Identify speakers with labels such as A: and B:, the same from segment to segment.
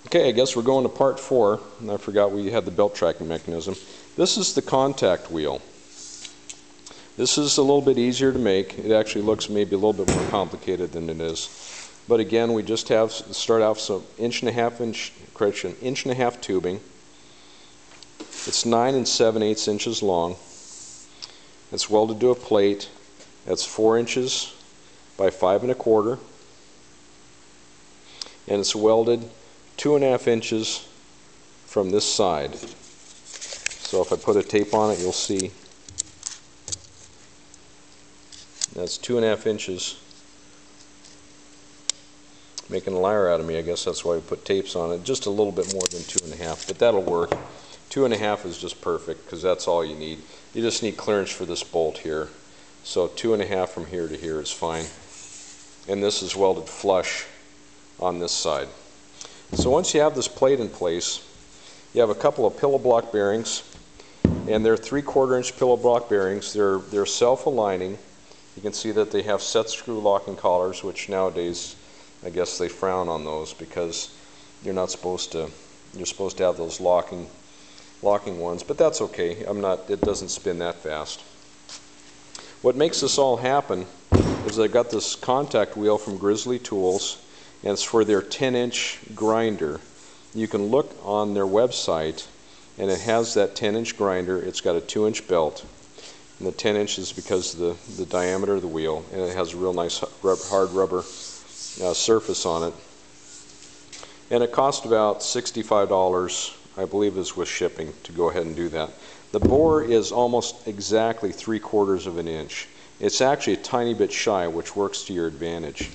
A: Okay, I guess we're going to part 4, and I forgot we had the belt tracking mechanism. This is the contact wheel. This is a little bit easier to make. It actually looks maybe a little bit more complicated than it is. But again, we just have start off some inch and a half tubing. It's 9 7/8 inches long. It's welded to a plate that's 4 inches by 5 1/4, and it's welded 2 1/2 inches from this side. So if I put a tape on it, you'll see that's 2 1/2 inches. Making a liar out of me, I guess that's why we put tapes on it. Just a little bit more than 2 1/2, but that'll work. 2 1/2 is just perfect because that's all you need. You just need clearance for this bolt here. So 2 1/2 from here to here is fine. And this is welded flush on this side. So once you have this plate in place, you have a couple of pillow block bearings, and they're 3/4 inch pillow block bearings. They're self-aligning. You can see that they have set screw locking collars, which nowadays I guess they frown on those because you're supposed to have those locking ones, but that's okay. It doesn't spin that fast. What makes this all happen is I got this contact wheel from Grizzly Tools, and it's for their 10-inch grinder. You can look on their website, and it has that 10-inch grinder. It's got a 2-inch belt, and the 10 inches because of the diameter of the wheel, and it has a real nice hard rubber surface on it. And it cost about $65, I believe is with shipping, to go ahead and do that. The bore is almost exactly 3/4 of an inch. It's actually a tiny bit shy, which works to your advantage.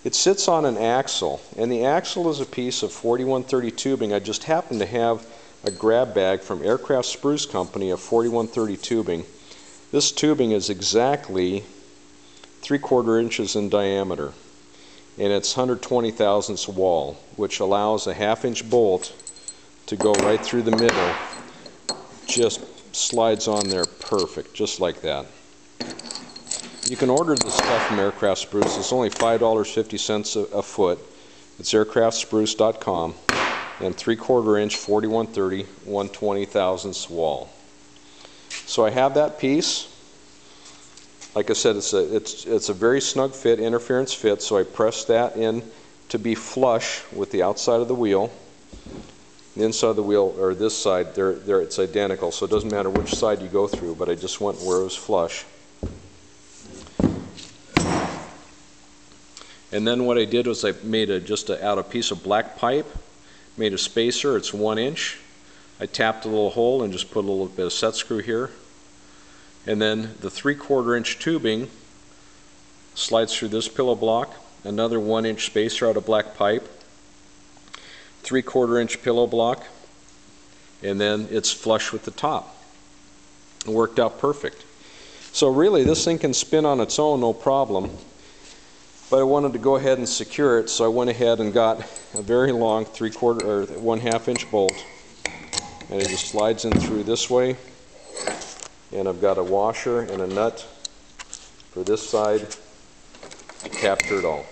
A: It sits on an axle, and the axle is a piece of 4130 tubing. I just happen to have a grab bag from Aircraft Spruce Company of 4130 tubing. This tubing is exactly 3/4 inches in diameter, and it's 120 thousandths wall, which allows a 1/2 inch bolt to go right through the middle. Just slides on there perfect, just like that. You can order this stuff from Aircraft Spruce. It's only $5.50 a foot. It's aircraftspruce.com, and 3/4 inch 4130 120 thousandths wall. So I have that piece. Like I said, it's a very snug fit, interference fit, so I press that in to be flush with the outside of the wheel. The inside of the wheel, or this side, it's identical, so it doesn't matter which side you go through, but I just went where it was flush. And then what I did was I made out a piece of black pipe, made a spacer. It's 1 inch. I tapped a little hole and just put a little bit of set screw here. And then the 3/4 inch tubing slides through this pillow block, another 1 inch spacer out of black pipe, 3/4 inch pillow block, and then it's flush with the top. It worked out perfect. So really this thing can spin on its own, no problem. But I wanted to go ahead and secure it, so I went ahead and got a very long 3/4 or 1/2 inch bolt, and it just slides in through this way. And I've got a washer and a nut for this side to capture it all.